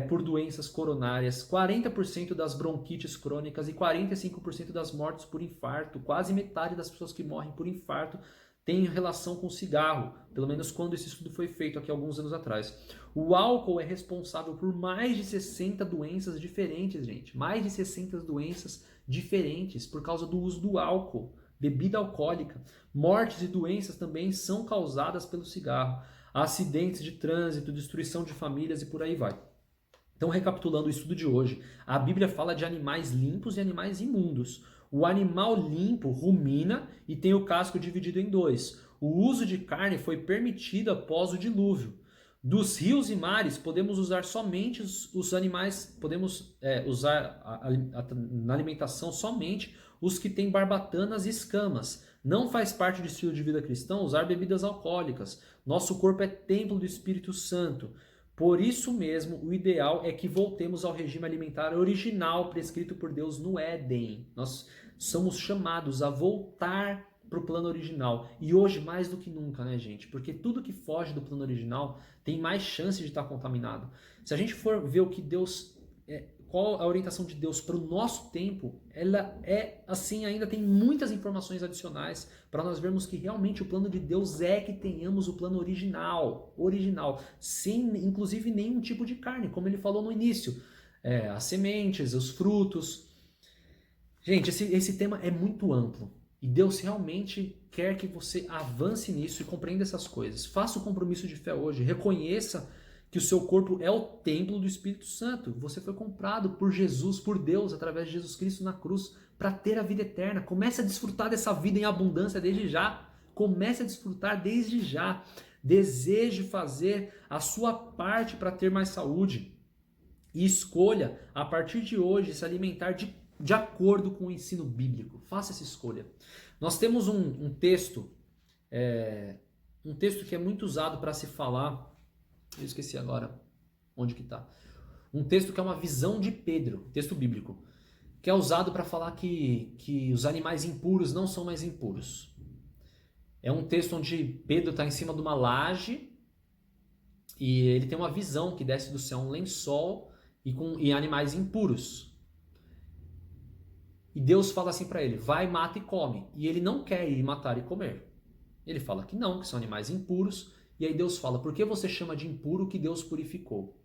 Speaker 1: por doenças coronárias, 40% das bronquites crônicas e 45% das mortes por infarto. Quase metade das pessoas que morrem por infarto tem relação com cigarro, pelo menos quando esse estudo foi feito aqui alguns anos atrás. O álcool é responsável por mais de 60 doenças diferentes, gente. Mais de 60 doenças diferentes por causa do uso do álcool, bebida alcoólica. Mortes e doenças também são causadas pelo cigarro. Acidentes de trânsito, destruição de famílias e por aí vai. Então, recapitulando o estudo de hoje, a Bíblia fala de animais limpos e animais imundos. O animal limpo rumina e tem o casco dividido em dois. O uso de carne foi permitido após o dilúvio. Dos rios e mares, podemos usar somente os animais, podemos usar na alimentação somente os que têm barbatanas e escamas. Não faz parte do estilo de vida cristão usar bebidas alcoólicas. Nosso corpo é templo do Espírito Santo. Por isso mesmo, o ideal é que voltemos ao regime alimentar original prescrito por Deus no Éden. Nós somos chamados a voltar para o plano original. E hoje mais do que nunca, né, gente? Porque tudo que foge do plano original tem mais chance de estar contaminado. Se a gente for ver o que Deus... qual a orientação de Deus para o nosso tempo, ela é assim, ainda tem muitas informações adicionais para nós vermos que realmente o plano de Deus é que tenhamos o plano original, sem inclusive nenhum tipo de carne, como ele falou no início, as sementes, os frutos. Gente, esse tema é muito amplo e Deus realmente quer que você avance nisso e compreenda essas coisas. Faça o compromisso de fé hoje, reconheça que o seu corpo é o templo do Espírito Santo. Você foi comprado por Jesus, por Deus, através de Jesus Cristo na cruz, para ter a vida eterna. Comece a desfrutar dessa vida em abundância desde já. Comece a desfrutar desde já. Deseje fazer a sua parte para ter mais saúde. E escolha, a partir de hoje, se alimentar de acordo com o ensino bíblico. Faça essa escolha. Nós temos um texto que é muito usado para se falar. Eu esqueci agora onde que está. Um texto que é uma visão de Pedro, texto bíblico, que é usado para falar que os animais impuros não são mais impuros. É um texto onde Pedro está em cima de uma laje e ele tem uma visão que desce do céu um lençol e animais impuros. E Deus fala assim para ele, vai, mata e come. E ele não quer ir matar e comer. Ele fala que não, que são animais impuros. E aí Deus fala, por que você chama de impuro o que Deus purificou?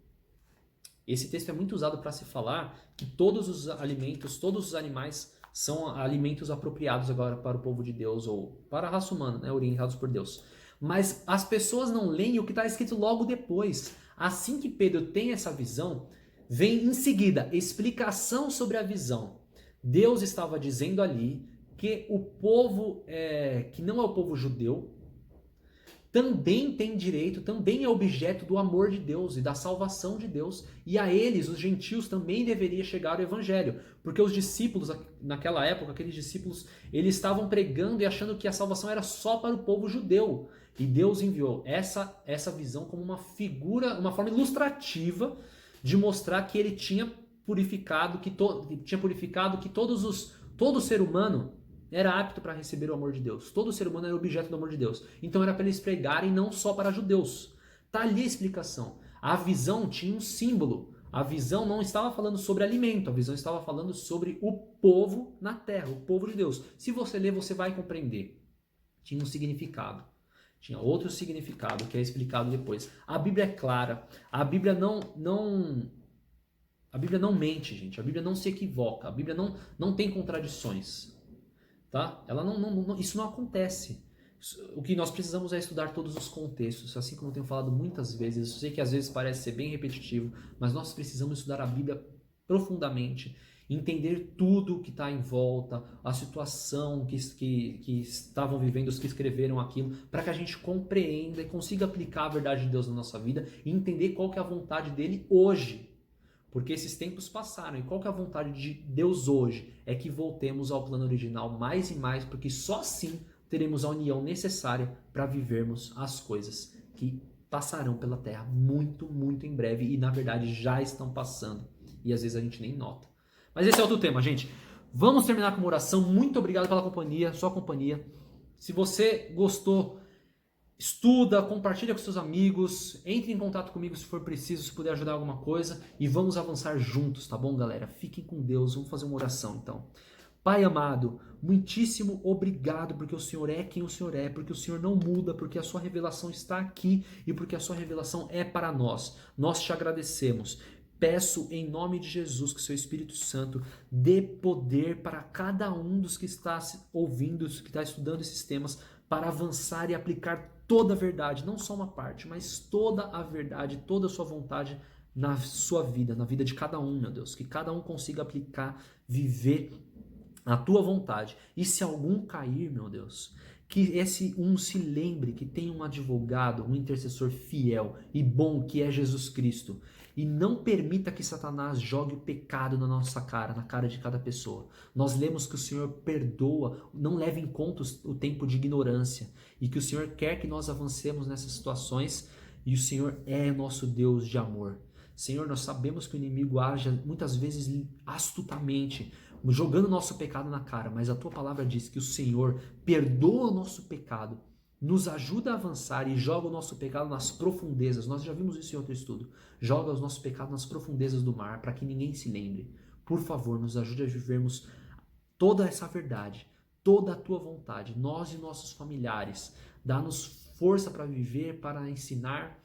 Speaker 1: Esse texto é muito usado para se falar que todos os alimentos, todos os animais são alimentos apropriados agora para o povo de Deus ou para a raça humana, né, orientados por Deus. Mas as pessoas não leem o que está escrito logo depois. Assim que Pedro tem essa visão, vem em seguida explicação sobre a visão. Deus estava dizendo ali que o povo que não é o povo judeu, também tem direito, também é objeto do amor de Deus e da salvação de Deus. E a eles, os gentios, também deveria chegar o evangelho. Porque os discípulos, naquela época, aqueles discípulos, eles estavam pregando e achando que a salvação era só para o povo judeu. E Deus enviou essa visão como uma figura, uma forma ilustrativa de mostrar que ele tinha purificado, que todo ser humano era apto para receber o amor de Deus. Todo ser humano era objeto do amor de Deus. Então era para eles pregarem não só para judeus. Está ali a explicação. A visão tinha um símbolo. A visão não estava falando sobre alimento. A visão estava falando sobre o povo na terra, o povo de Deus. Se você ler, você vai compreender. Tinha um significado. Tinha outro significado que é explicado depois. A Bíblia é clara. A Bíblia não mente, gente. A Bíblia não se equivoca. A Bíblia não tem contradições. Tá? Isso não acontece. O que nós precisamos é estudar todos os contextos, assim como eu tenho falado muitas vezes. Eu sei que às vezes parece ser bem repetitivo, mas nós precisamos estudar a Bíblia profundamente, entender tudo que está em volta, a situação que estavam vivendo, os que escreveram aquilo, para que a gente compreenda e consiga aplicar a verdade de Deus na nossa vida e entender qual que é a vontade dele hoje. porque esses tempos passaram. E qual que é a vontade de Deus hoje? É que voltemos ao plano original mais e mais, porque só assim teremos a união necessária para vivermos as coisas que passarão pela Terra muito, muito em breve e na verdade já estão passando e às vezes a gente nem nota. Mas esse é outro tema, gente. Vamos terminar com uma oração. Muito obrigado pela companhia, sua companhia. Se você gostou, estuda, compartilha com seus amigos, entre em contato comigo se for preciso, se puder ajudar alguma coisa e vamos avançar juntos, tá bom, galera? Fiquem com Deus, vamos fazer uma oração então. Pai amado, muitíssimo obrigado porque o Senhor é quem o Senhor é, porque o Senhor não muda, porque a sua revelação está aqui e porque a sua revelação é para nós. Nós te agradecemos. Peço em nome de Jesus que seu Espírito Santo dê poder para cada um dos que está ouvindo, que está estudando esses temas, para avançar e aplicar toda a verdade, não só uma parte, mas toda a verdade, toda a sua vontade na sua vida, na vida de cada um, meu Deus. Que cada um consiga aplicar, viver a tua vontade. E se algum cair, meu Deus, que esse um se lembre que tem um advogado, um intercessor fiel e bom, que é Jesus Cristo. E não permita que Satanás jogue o pecado na nossa cara, na cara de cada pessoa. Nós lemos que o Senhor perdoa, não leva em conta o tempo de ignorância. E que o Senhor quer que nós avancemos nessas situações. E o Senhor é nosso Deus de amor. Senhor, nós sabemos que o inimigo age muitas vezes astutamente, jogando nosso pecado na cara, mas a tua palavra diz que o Senhor perdoa o nosso pecado, nos ajuda a avançar e joga o nosso pecado nas profundezas. Nós já vimos isso em outro estudo. Joga os nossos pecados nas profundezas do mar para que ninguém se lembre. Por favor, nos ajude a vivermos toda essa verdade, toda a tua vontade, nós e nossos familiares. Dá-nos força para viver, para ensinar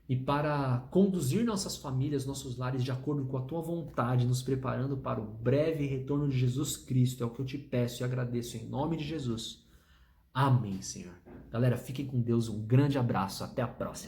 Speaker 1: e para conduzir nossas famílias, nossos lares de acordo com a tua vontade, nos preparando para o breve retorno de Jesus Cristo. É o que eu te peço e agradeço em nome de Jesus. Amém, Senhor. Galera, fiquem com Deus. Um grande abraço. Até a próxima.